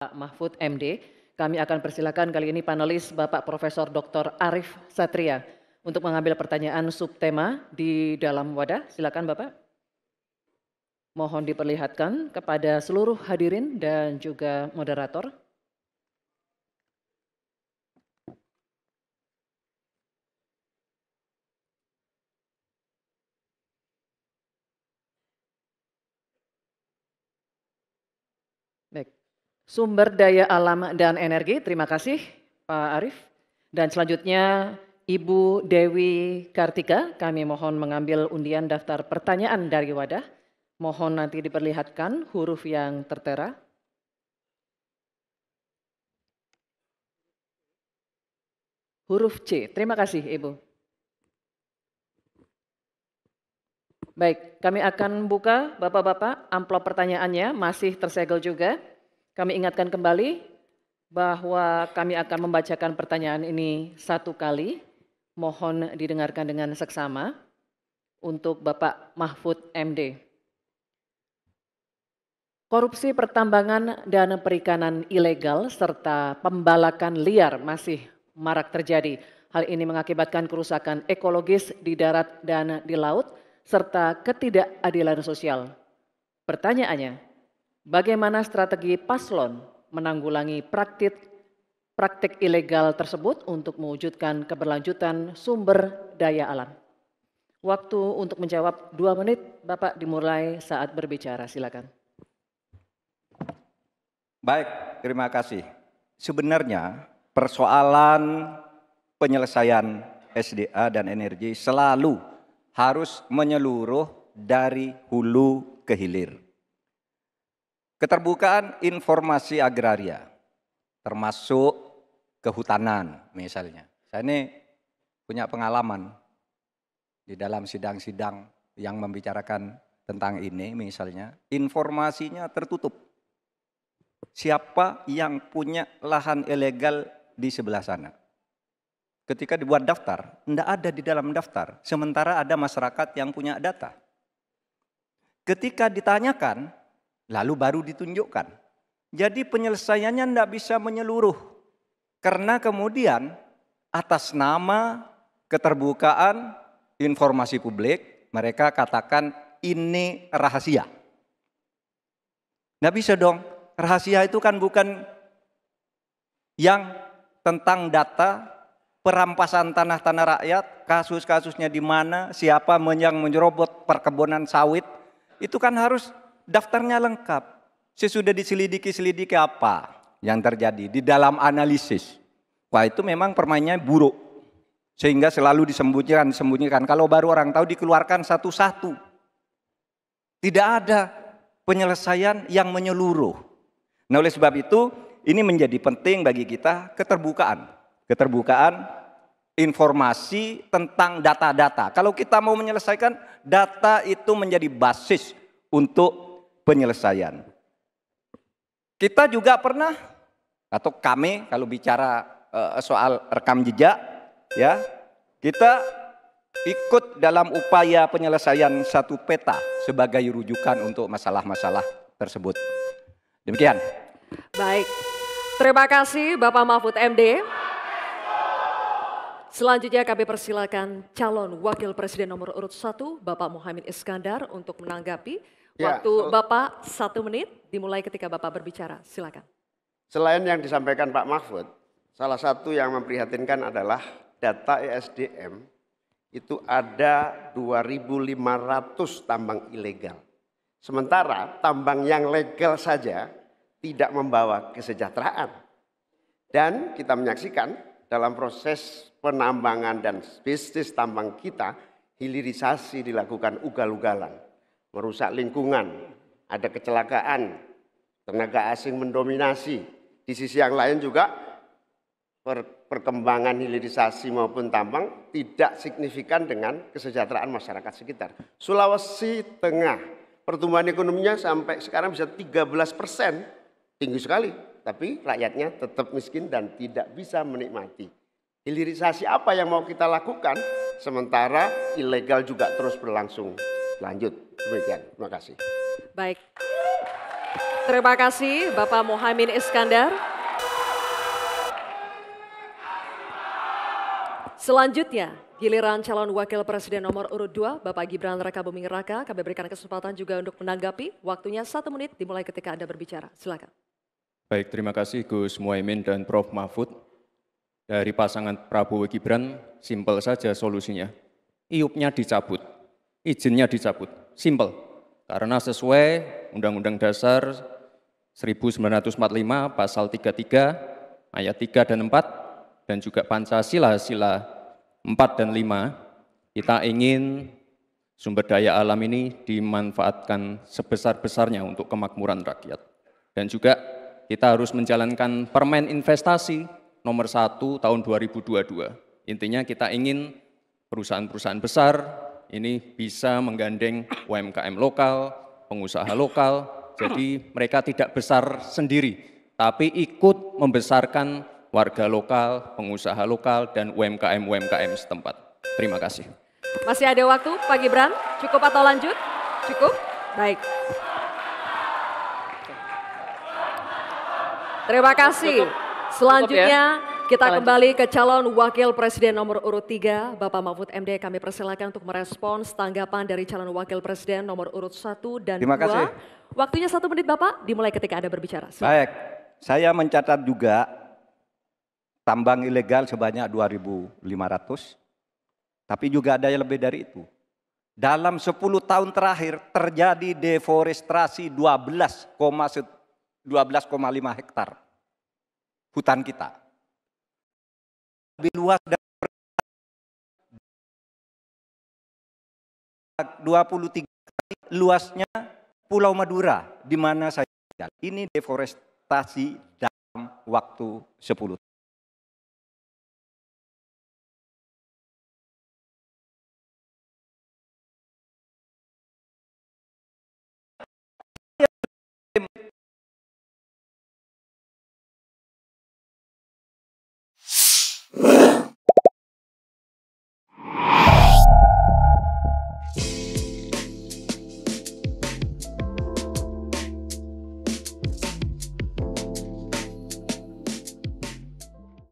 Pak Mahfud MD. Kami akan persilakan kali ini panelis Bapak Profesor Dr. Arif Satria untuk mengambil pertanyaan subtema di dalam wadah. Silakan Bapak. Mohon diperlihatkan kepada seluruh hadirin dan juga moderator. Baik. Sumber daya alam dan energi, terima kasih Pak Arif. Dan selanjutnya Ibu Dewi Kartika, kami mohon mengambil undian daftar pertanyaan dari wadah. Mohon nanti diperlihatkan huruf yang tertera. Huruf C, terima kasih Ibu. Baik, kami akan buka Bapak-Bapak amplop pertanyaannya, masih tersegel juga. Kami ingatkan kembali bahwa kami akan membacakan pertanyaan ini satu kali. Mohon didengarkan dengan seksama untuk Bapak Mahfud MD. Korupsi pertambangan dan perikanan ilegal serta pembalakan liar masih marak terjadi. Hal ini mengakibatkan kerusakan ekologis di darat dan di laut serta ketidakadilan sosial. Pertanyaannya, bagaimana strategi paslon menanggulangi praktik ilegal tersebut untuk mewujudkan keberlanjutan sumber daya alam? Waktu untuk menjawab 2 menit, Bapak dimulai saat berbicara, silakan. Baik, terima kasih. Sebenarnya persoalan penyelesaian SDA dan energi selalu harus menyeluruh dari hulu ke hilir. Keterbukaan informasi agraria, termasuk kehutanan misalnya. Saya ini punya pengalaman di dalam sidang-sidang yang membicarakan tentang ini misalnya, informasinya tertutup. Siapa yang punya lahan ilegal di sebelah sana. Ketika dibuat daftar, tidak ada di dalam daftar. Sementara ada masyarakat yang punya data. Ketika ditanyakan, lalu baru ditunjukkan. Jadi penyelesaiannya tidak bisa menyeluruh. Karena kemudian atas nama keterbukaan informasi publik, mereka katakan ini rahasia. Tidak bisa dong. Rahasia itu kan bukan yang tentang data, perampasan tanah-tanah rakyat, kasus-kasusnya di mana, siapa yang menyerobot perkebunan sawit, itu kan harus daftarnya lengkap. Sesudah diselidiki apa yang terjadi di dalam analisis. Wah itu memang permainannya buruk. Sehingga selalu disembunyikan. Kalau baru orang tahu dikeluarkan satu-satu. Tidak ada penyelesaian yang menyeluruh. Nah oleh sebab itu ini menjadi penting bagi kita keterbukaan informasi tentang data-data. Kalau kita mau menyelesaikan data itu menjadi basis untuk penyelesaian. Kita juga pernah atau kami kalau bicara soal rekam jejak ya, kita ikut dalam upaya penyelesaian satu peta sebagai rujukan untuk masalah-masalah tersebut. Demikian. Baik, terima kasih Bapak Mahfud MD. Selanjutnya kami persilakan calon wakil presiden nomor urut 1 Bapak Muhaimin Iskandar untuk menanggapi. Waktu Bapak 1 menit dimulai ketika Bapak berbicara, silakan. Selain yang disampaikan Pak Mahfud, salah satu yang memprihatinkan adalah data ESDM itu ada 2.500 tambang ilegal. Sementara tambang yang legal saja tidak membawa kesejahteraan. Dan kita menyaksikan dalam proses penambangan dan bisnis tambang kita, hilirisasi dilakukan ugal-ugalan, merusak lingkungan, ada kecelakaan, tenaga asing mendominasi. Di sisi yang lain juga perkembangan hilirisasi maupun tambang tidak signifikan dengan kesejahteraan masyarakat sekitar. Sulawesi Tengah, pertumbuhan ekonominya sampai sekarang bisa 13%, tinggi sekali. Tapi rakyatnya tetap miskin dan tidak bisa menikmati. Hilirisasi apa yang mau kita lakukan, sementara ilegal juga terus berlangsung lanjut. Demikian, terima kasih. Baik. Terima kasih Bapak Muhaimin Iskandar. Selanjutnya, giliran calon wakil presiden nomor urut 2, Bapak Gibran Rakabuming Raka. Kami berikan kesempatan juga untuk menanggapi. Waktunya 1 menit dimulai ketika Anda berbicara. Silakan. Baik, terima kasih Gus Muhaimin dan Prof. Mahfud. Dari pasangan Prabowo Gibran, simpel saja solusinya. IUP-nya dicabut, izinnya dicabut, simpel. Karena sesuai Undang-Undang Dasar 1945 pasal 33 ayat 3 dan 4 dan juga Pancasila sila 4 dan 5, kita ingin sumber daya alam ini dimanfaatkan sebesar-besarnya untuk kemakmuran rakyat. Dan juga kita harus menjalankan Permen Investasi nomor 1 tahun 2022. Intinya kita ingin perusahaan-perusahaan besar ini bisa menggandeng UMKM lokal, pengusaha lokal, jadi mereka tidak besar sendiri, tapi ikut membesarkan warga lokal, pengusaha lokal, dan UMKM setempat. Terima kasih. Masih ada waktu Pak Gibran? Cukup atau lanjut? Cukup? Baik. Terima kasih. Selanjutnya kita kembali ke calon wakil presiden nomor urut 3, Bapak Mahfud MD. Kami persilakan untuk merespons tanggapan dari calon wakil presiden nomor urut 1 dan 2. Terima kasih. Waktunya 1 menit Bapak, dimulai ketika Anda berbicara. Silakan. Baik, saya mencatat juga tambang ilegal sebanyak 2.500, tapi juga ada yang lebih dari itu. Dalam 10 tahun terakhir terjadi deforestasi 12,5 hektar hutan kita. Lebih luas dari 23 kali luasnya Pulau Madura di mana saya tinggal. Ini deforestasi dalam waktu 10 tahun.